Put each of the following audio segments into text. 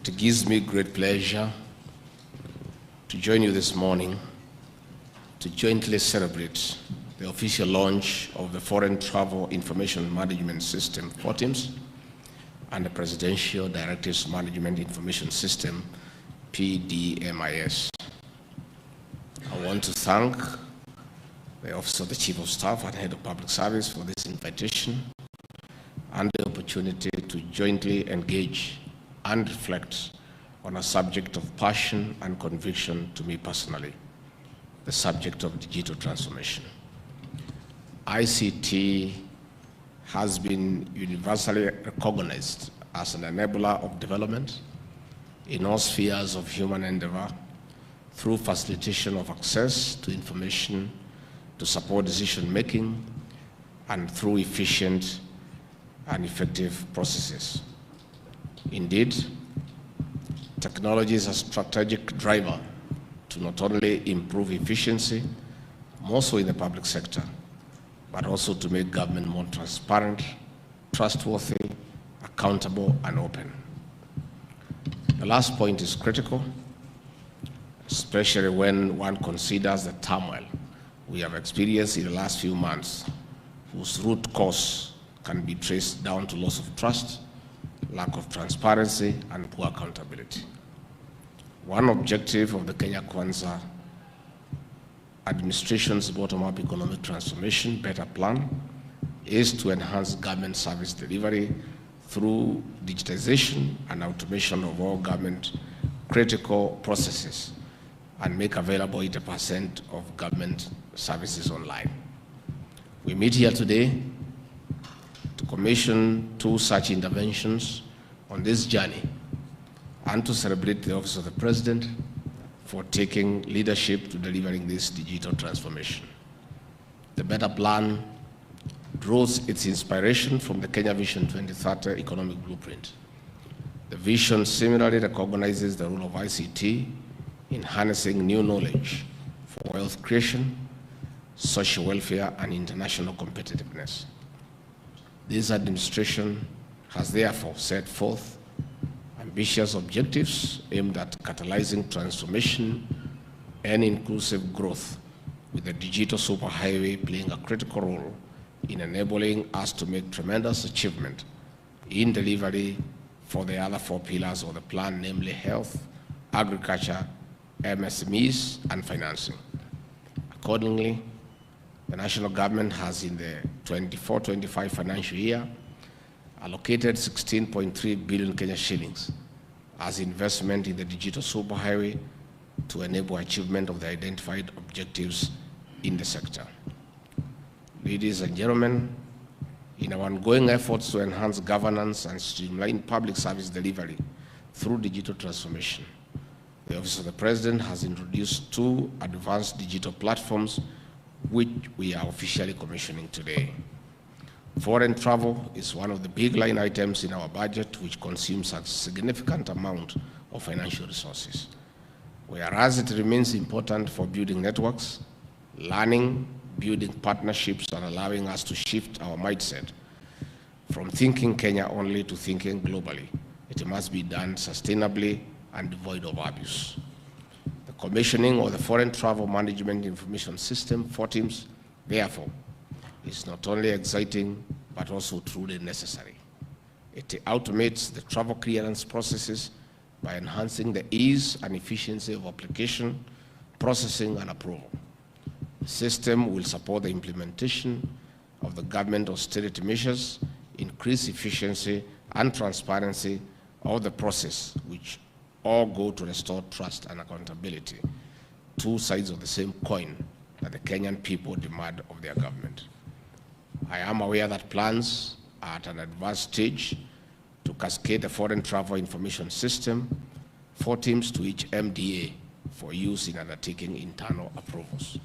It gives me great pleasure to join you this morning to jointly celebrate the official launch of the Foreign Travel Information Management System, FORTIMS, and the Presidential Directives Management Information System, PDMIS. I want to thank the Office of the Chief of Staff and Head of Public Service for this invitation and the opportunity to jointly engage and reflect on a subject of passion and conviction to me personally, the subject of digital transformation. ICT has been universally recognized as an enabler of development in all spheres of human endeavor through facilitation of access to information to support decision-making and through efficient and effective processes. Indeed, technology is a strategic driver to not only improve efficiency, more so in the public sector, but also to make government more transparent, trustworthy, accountable, and open. The last point is critical, especially when one considers the turmoil we have experienced in the last few months, whose root cause can be traced down to loss of trust, lack of transparency, and poor accountability. One objective of the Kenya Kwanza administration's bottom-up economic transformation better plan is to enhance government service delivery through digitization and automation of all government critical processes and make available 80% of government services online. We meet here today to commission 2 such interventions on this journey and to celebrate the Office of the President for taking leadership to delivering this digital transformation. The Better Plan draws its inspiration from the Kenya Vision 2030 economic blueprint. The vision similarly recognizes the role of ICT in harnessing new knowledge for wealth creation, social welfare, and international competitiveness. This administration has therefore set forth ambitious objectives aimed at catalyzing transformation and inclusive growth, with the digital superhighway playing a critical role in enabling us to make tremendous achievement in delivery for the other 4 pillars of the plan, namely health, agriculture, MSMEs, and financing. Accordingly, the national government has in the 24-25 financial year allocated 16.3 billion Kenya shillings as investment in the digital superhighway to enable achievement of the identified objectives in the sector. Ladies and gentlemen, in our ongoing efforts to enhance governance and streamline public service delivery through digital transformation, the Office of the President has introduced 2 advanced digital platforms which we are officially commissioning today. Foreign travel is one of the big line items in our budget, which consumes a significant amount of financial resources. Whereas it remains important for building networks, learning, building partnerships, and allowing us to shift our mindset from thinking Kenya only to thinking globally, it must be done sustainably and devoid of abuse. The commissioning of the Foreign Travel Management Information System, FORTIMS, therefore, is not only exciting, but also truly necessary. It automates the travel clearance processes by enhancing the ease and efficiency of application, processing, and approval. The system will support the implementation of the government austerity measures, increase efficiency and transparency of the process, which all go to restore trust and accountability, 2 sides of the same coin that the Kenyan people demand of their government. I am aware that plans are at an advanced stage to cascade the Foreign Travel Information System, FORTIMS, to each MDA for use in undertaking internal approvals.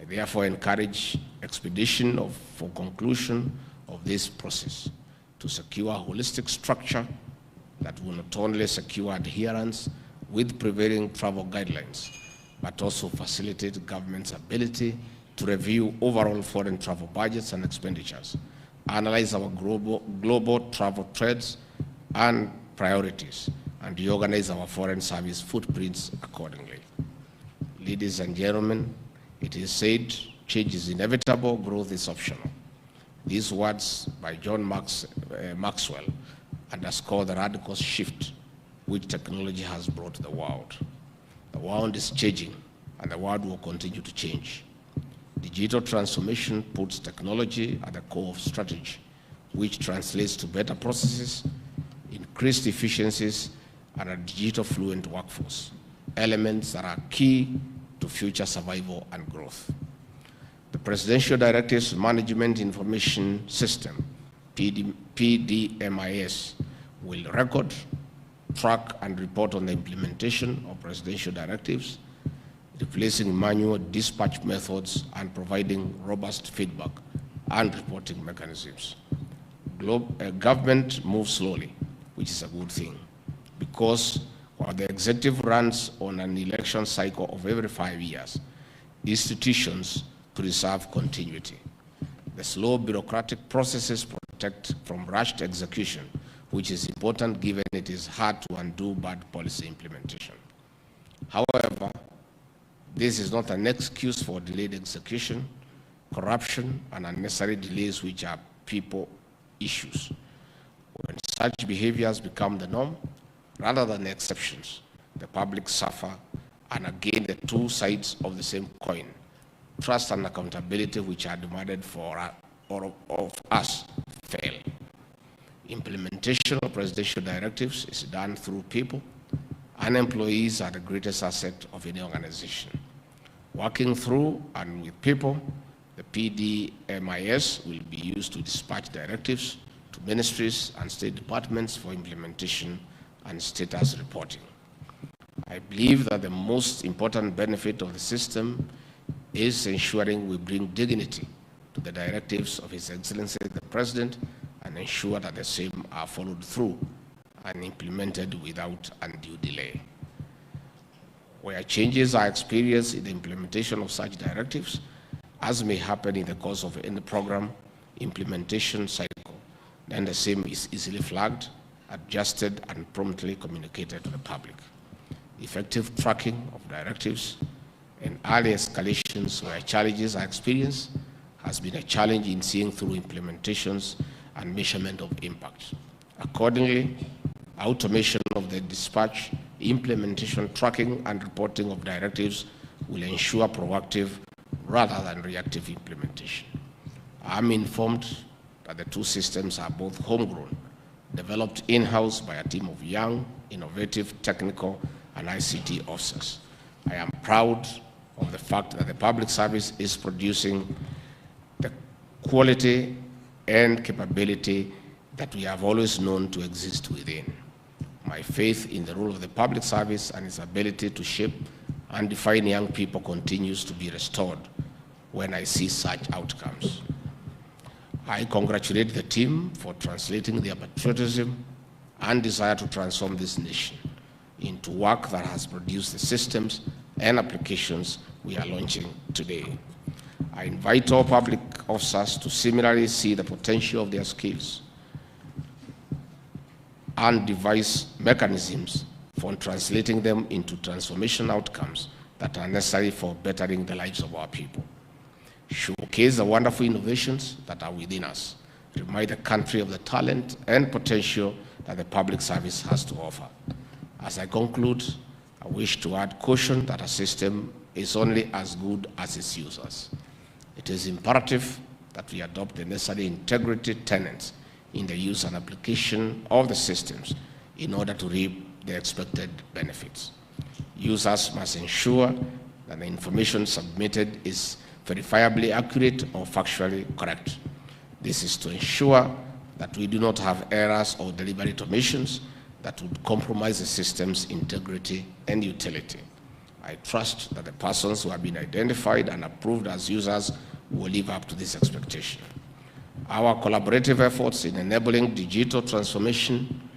I therefore encourage expedition for conclusion of this process to secure a holistic structure that will not only secure adherence with prevailing travel guidelines, but also facilitate government's ability to review overall foreign travel budgets and expenditures, analyze our global travel trends and priorities, and reorganize our foreign service footprints accordingly. Ladies and gentlemen, it is said, change is inevitable, growth is optional. These words by John Maxwell underscore the radical shift which technology has brought to the world. The world is changing, and the world will continue to change. Digital transformation puts technology at the core of strategy, which translates to better processes, increased efficiencies, and a digital fluent workforce, elements that are key to future survival and growth. The Presidential Directives Management Information System, PDMIS, will record, track, and report on the implementation of presidential directives, replacing manual dispatch methods and providing robust feedback and reporting mechanisms. Government moves slowly, which is a good thing, because while the executive runs on an election cycle of every 5 years, institutions preserve continuity. The slow bureaucratic processes protect from rushed execution, which is important given it is hard to undo bad policy implementation. However, this is not an excuse for delayed execution, corruption, and unnecessary delays, which are people issues. When such behaviors become the norm, rather than exceptions, the public suffer, and again the two sides of the same coin, trust and accountability which are demanded of us, fail. Implementation of presidential directives is done through people, and employees are the greatest asset of any organization. Working through and with people, the PDMIS will be used to dispatch directives to ministries and state departments for implementation and status reporting. I believe that the most important benefit of the system is ensuring we bring dignity to the directives of His Excellency the President and ensure that the same are followed through and implemented without undue delay. Where changes are experienced in the implementation of such directives, as may happen in the course of any program implementation cycle, then the same is easily flagged, adjusted, and promptly communicated to the public. Effective tracking of directives and early escalations where challenges are experienced has been a challenge in seeing through implementations and measurement of impact. Accordingly, automation of the dispatch, implementation, tracking, and reporting of directives will ensure proactive rather than reactive implementation. I'm informed that the two systems are both homegrown, developed in-house by a team of young, innovative, technical, and ICT officers. I am proud of the fact that the public service is producing the quality and capability that we have always known to exist within. My faith in the role of the public service and its ability to shape and define young people continues to be restored when I see such outcomes. I congratulate the team for translating their patriotism and desire to transform this nation into work that has produced the systems and applications we are launching today. I invite all public officers to similarly see the potential of their skills and devise mechanisms for translating them into transformation outcomes that are necessary for bettering the lives of our people. Showcase the wonderful innovations that are within us. Remind the country of the talent and potential that the public service has to offer. As I conclude, I wish to add caution that a system is only as good as its users. It is imperative that we adopt the necessary integrity tenets in the use and application of the systems in order to reap the expected benefits. Users must ensure that the information submitted is verifiably accurate or factually correct. This is to ensure that we do not have errors or deliberate omissions that would compromise the system's integrity and utility. I trust that the persons who have been identified and approved as users will live up to this expectation. Our collaborative efforts in enabling digital transformation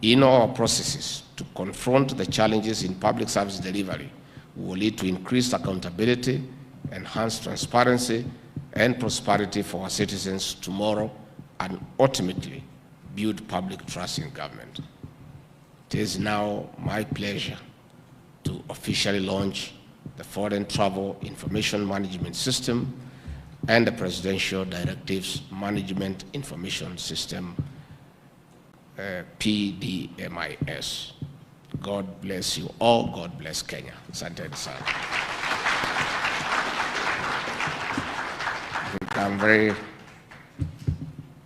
in our processes to confront the challenges in public service delivery will lead to increased accountability, enhanced transparency, and prosperity for our citizens tomorrow, and ultimately build public trust in government. It is now my pleasure to officially launch the Foreign Travel Information Management System and the Presidential Directives Management Information System, PDMIS. God bless you all. God bless Kenya. Asante sana.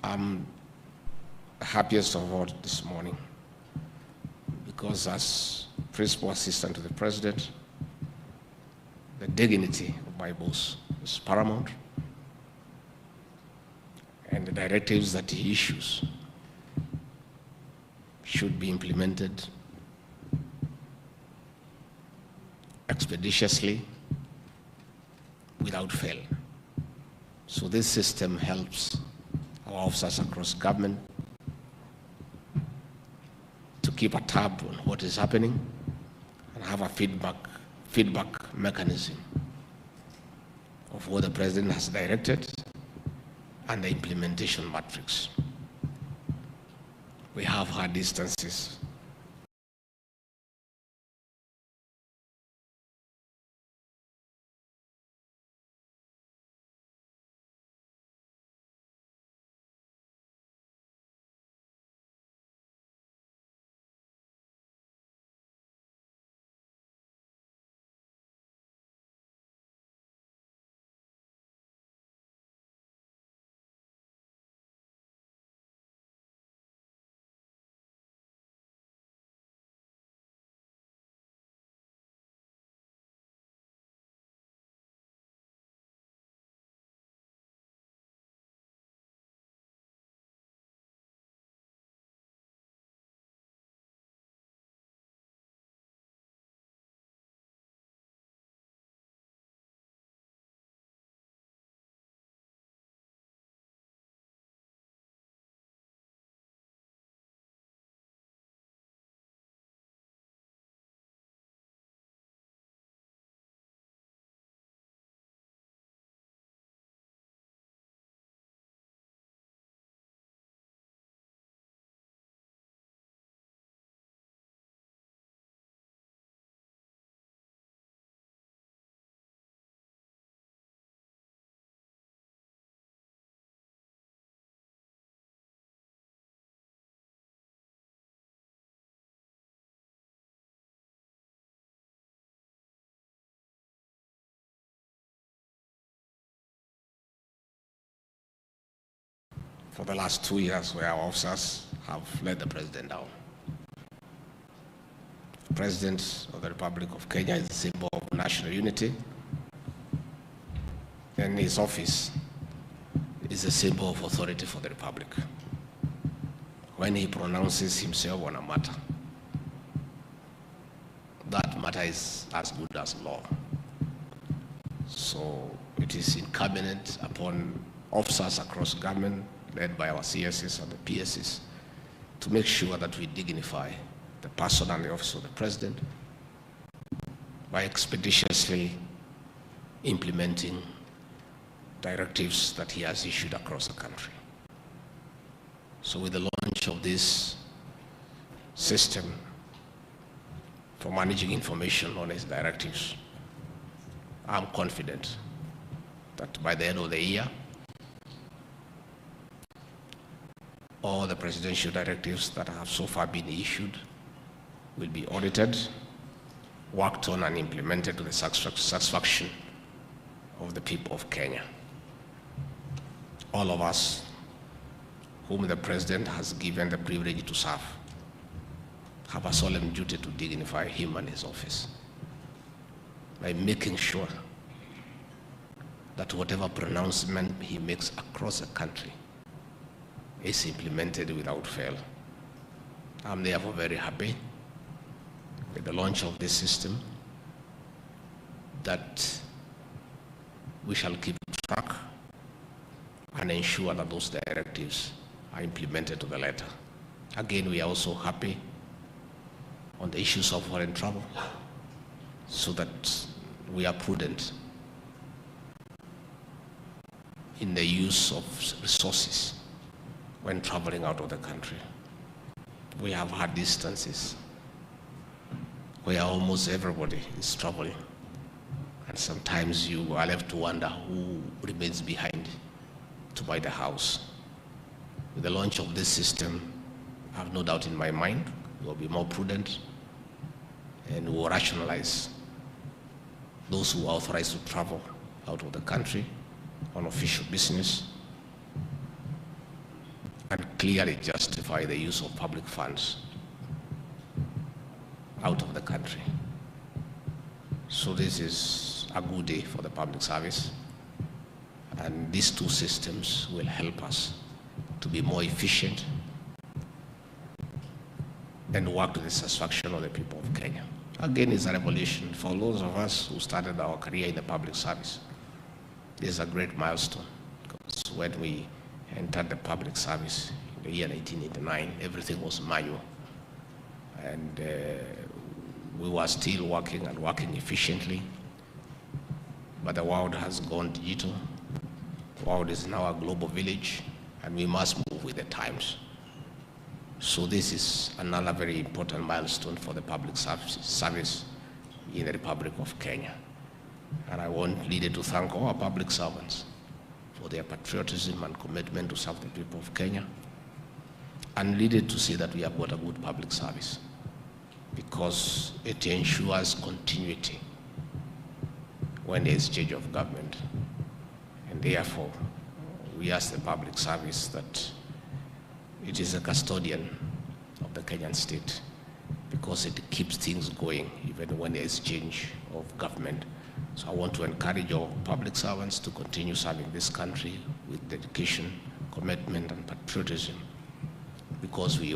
I'm happiest of all this morning because as Principal Assistant to the President, the dignity of my boss is paramount, and the directives that he issues should be implemented expeditiously without fail. So this system helps our officers across government to keep a tab on what is happening and have a feedback mechanism of what the President has directed and the implementation matrix. We have had instances for the last 2 years where our officers have let the President down. The President of the Republic of Kenya is a symbol of national unity, and his office is a symbol of authority for the Republic. When he pronounces himself on a matter, that matter is as good as law. So it is incumbent upon officers across government, led by our CSs and the PSs, to make sure that we dignify the person and the office of the President by expeditiously implementing directives that he has issued across the country. So with the launch of this system for managing information on his directives, I'm confident that by the end of the year, all the presidential directives that have so far been issued will be audited, worked on, and implemented to the satisfaction of the people of Kenya. All of us whom the President has given the privilege to serve have a solemn duty to dignify him and his office by making sure that whatever pronouncement he makes across the country is implemented without fail. I'm therefore very happy with the launch of this system, that we shall keep track and ensure that those directives are implemented to the letter. Again, we are also happy on the issues of foreign travel, so that we are prudent in the use of resources when traveling out of the country. We have had instances where almost everybody is traveling. And sometimes you are left to wonder who remains behind to buy the house. With the launch of this system, I have no doubt in my mind, we will be more prudent and we will rationalize those who are authorized to travel out of the country on official business and clearly justify the use of public funds out of the country. So this is a good day for the public service, and these two systems will help us to be more efficient and work to the satisfaction of the people of Kenya. Again, it's a revolution for those of us who started our career in the public service. This is a great milestone, because when we entered the public service in the year 1989, everything was manual. And we were still working and working efficiently, but the world has gone digital. The world is now a global village, and we must move with the times. So this is another very important milestone for the public service in the Republic of Kenya. And I want leader to thank all our public servants for their patriotism and commitment to serve the people of Kenya, and leader to say that we have got a good public service, because it ensures continuity when there is change of government. And therefore, we ask the public service that it is a custodian of the Kenyan state, because it keeps things going even when there is change of government. So I want to encourage all public servants to continue serving this country with dedication, commitment, and patriotism, because we